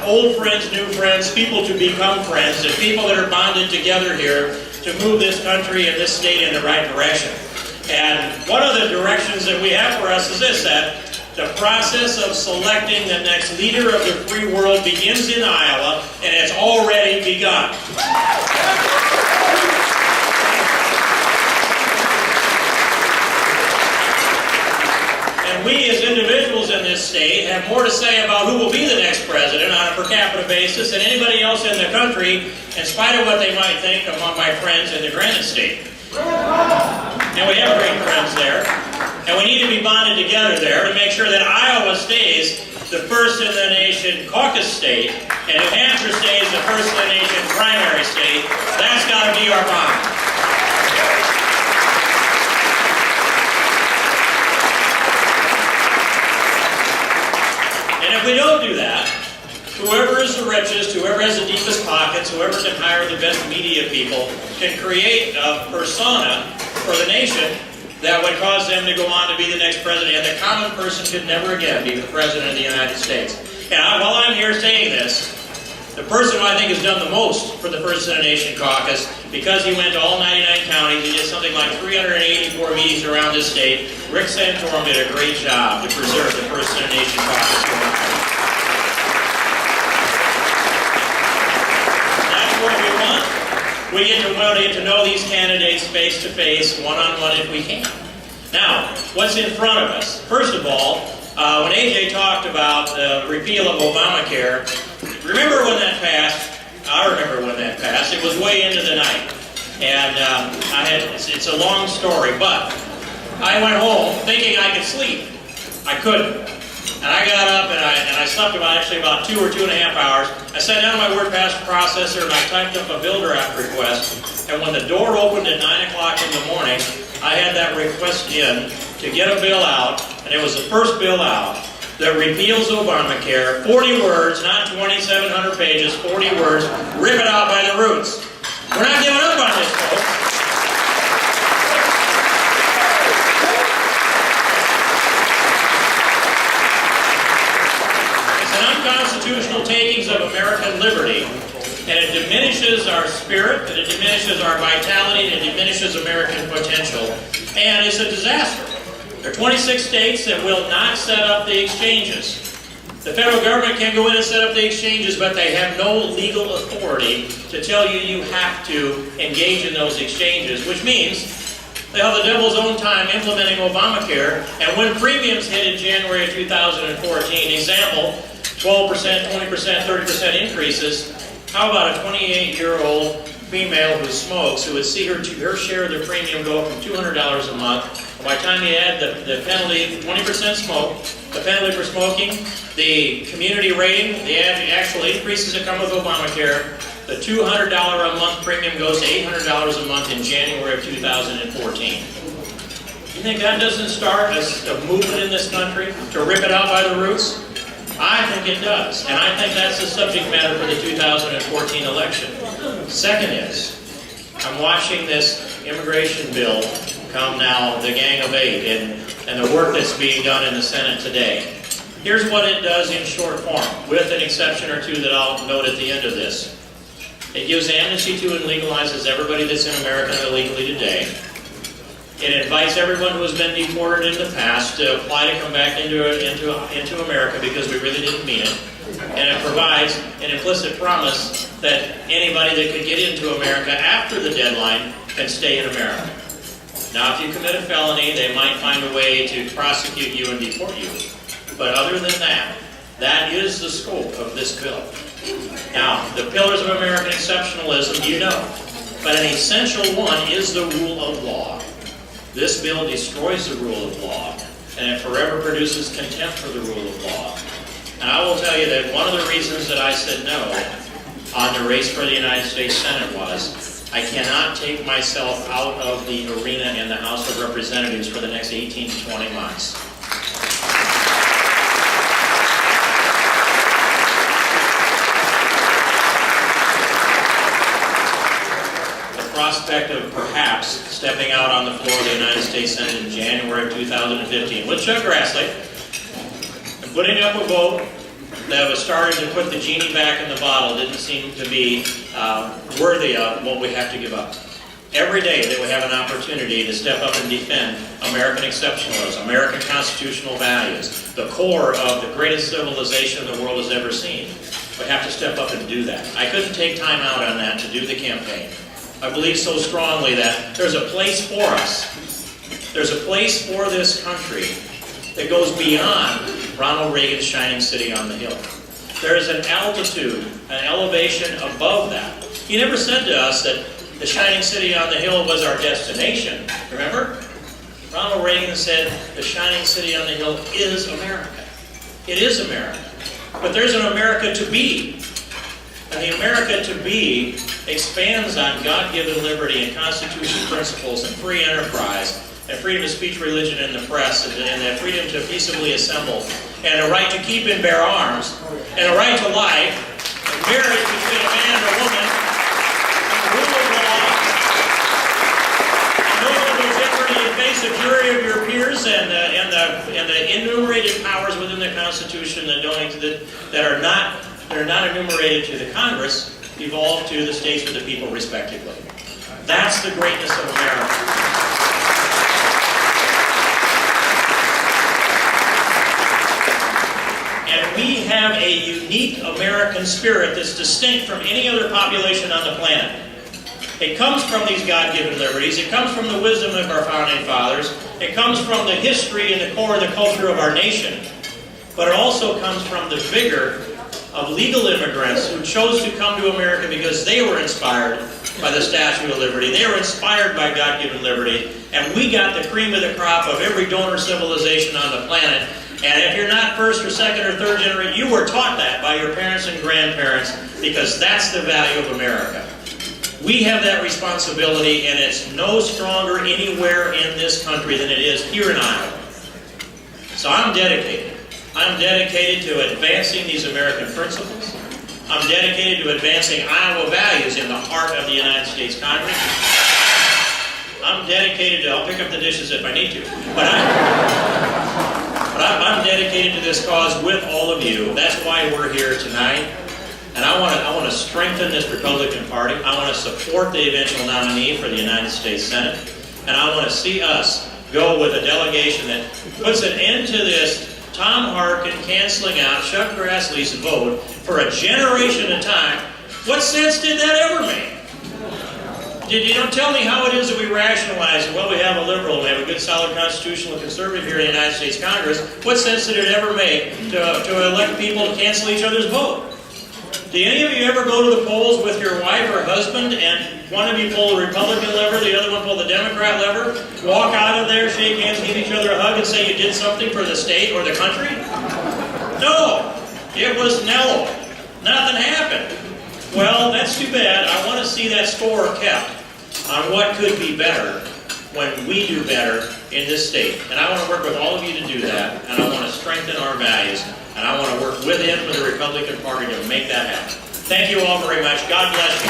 old friends, new friends, people to become friends, and people that are bonded together here to move this country and this state in the right direction. And one of the directions that we have for us is this, that the process of selecting the next leader of the free world begins in Iowa, and it's already begun. And we as individuals in this state have more to say about who will be the next president on a per capita basis than anybody else in the country, in spite of what they might think among my friends in the Granite State. And we have great friends there. And we need to be bonded together there to make sure that Iowa stays the first in the nation caucus state, and New Hampshire stays the first in the nation primary state. That's got to be our bond. And if we don't do that, whoever is the richest, whoever has the deepest pockets, whoever can hire the best media people, can create a persona for the nation that would cause them to go on to be the next president. And the common person could never again be the president of the United States. And while I'm here saying this, the person who I think has done the most for the First in the Nation caucus, because he went to all 99 counties, he did something like 384 meetings around this state. Rick Santorum did a great job to preserve the First in the Nation caucus. That's what we want. We get to know these candidates face to face, one-on-one if we can. Now, what's in front of us? First of all, when AJ talked about the repeal of Obamacare, remember when that passed? I remember when that passed. It was way into the night. And it's a long story, but I went home thinking I could sleep. I couldn't. And I got up and I slept about 2 or 2.5 hours. I sat down on my word processor and I typed up a bill draft request. And when the door opened at 9 o'clock in the morning, I had that request in to get a bill out, and it was the first bill out that repeals Obamacare. 40 words, not 2,700 pages, 40 words, rip it out by the roots. We're not giving up on this, folks. Unconstitutional takings of American liberty, and it diminishes our spirit, and it diminishes our vitality, and it diminishes American potential, and it's a disaster. There are 26 states that will not set up the exchanges. The federal government can go in and set up the exchanges, but they have no legal authority to tell you you have to engage in those exchanges, which means they have the devil's own time implementing Obamacare, and when premiums hit in January of 2014, example, 12%, 20%, 30% increases, how about a 28-year-old female who smokes, who would see her share of the premium go up from $200 a month. By the time you add the penalty, 20% smoke, the penalty for smoking, the community rating, the actual increases that come with Obamacare, the $200 a month premium goes to $800 a month in January of 2014. You think that doesn't start a movement in this country to rip it out by the roots? I think it does, and I think that's the subject matter for the 2014 election. Second is, I'm watching this immigration bill come now, the Gang of Eight, and the work that's being done in the Senate today. Here's what it does in short form, with an exception or two that I'll note at the end of this. It gives amnesty to and legalizes everybody that's in America illegally today. It invites everyone who has been deported in the past to apply to come back into America because we really didn't mean it. And it provides an implicit promise that anybody that could get into America after the deadline can stay in America. Now, if you commit a felony, they might find a way to prosecute you and deport you. But other than that, that is the scope of this bill. Now, the pillars of American exceptionalism, you know. But an essential one is the rule of law. This bill destroys the rule of law, and it forever produces contempt for the rule of law. And I will tell you that one of the reasons that I said no on the race for the United States Senate was I cannot take myself out of the arena in the House of Representatives for the next 18 to 20 months. Prospect of perhaps stepping out on the floor of the United States Senate in January of 2015 with Chuck Grassley and putting up a vote that was starting to put the genie back in the bottle didn't seem to be worthy of what we have to give up. Every day that we have an opportunity to step up and defend American exceptionalism, American constitutional values, the core of the greatest civilization the world has ever seen, we have to step up and do that. I couldn't take time out on that to do the campaign. I believe so strongly that there's a place for us. There's a place for this country that goes beyond Ronald Reagan's shining city on the hill. There is an altitude, an elevation above that. He never said to us that the shining city on the hill was our destination. Remember? Ronald Reagan said the shining city on the hill is America. It is America. But there's an America to be. And the America to be expands on God-given liberty and Constitution principles and free enterprise and freedom of speech, religion, and the press, and the freedom to peaceably assemble, and a right to keep and bear arms, and a right to life, and marriage between a man and a woman, and rule of law, no legal jeopardy in face of jury of your peers, and the enumerated powers within the Constitution that are not enumerated to the Congress evolve to the states or the people respectively. That's the greatness of America. And we have a unique American spirit that's distinct from any other population on the planet. It comes from these God-given liberties. It comes from the wisdom of our founding fathers. It comes from the history and the core of the culture of our nation. But it also comes from the vigor of legal immigrants who chose to come to America because they were inspired by the Statue of Liberty. They were inspired by God-given liberty. And we got the cream of the crop of every donor civilization on the planet. And if you're not first or second or third generation, you were taught that by your parents and grandparents because that's the value of America. We have that responsibility, and it's no stronger anywhere in this country than it is here in Iowa. So I'm dedicated. I'm dedicated to advancing these American principles. I'm dedicated to advancing Iowa values in the heart of the United States Congress. I'm dedicated to, I'll pick up the dishes if I need to, but I'm dedicated to this cause with all of you. That's why we're here tonight. And I want to strengthen this Republican Party. I want to support the eventual nominee for the United States Senate. And I want to see us go with a delegation that puts an end to this Tom Harkin canceling out Chuck Grassley's vote for a generation at a time. What sense did that ever make? You don't tell me how it is that we rationalize, well, we have a liberal, and we have a good, solid constitutional conservative here in the United States Congress. What sense did it ever make to elect people to cancel each other's vote? Do any of you ever go to the polls with your wife or husband, and one of you pull the Republican lever, the other one pull the Democrat lever, walk out of there, shake hands, give each other a hug, and say you did something for the state or the country? No. It was Nello. Nothing happened. Well, that's too bad. I want to see that score kept on what could be better when we do better in this state. And I want to work with all of you to do that, and I want to strengthen our values, and I want to work with him for the Republican Party to make that happen. Thank you all very much. God bless you.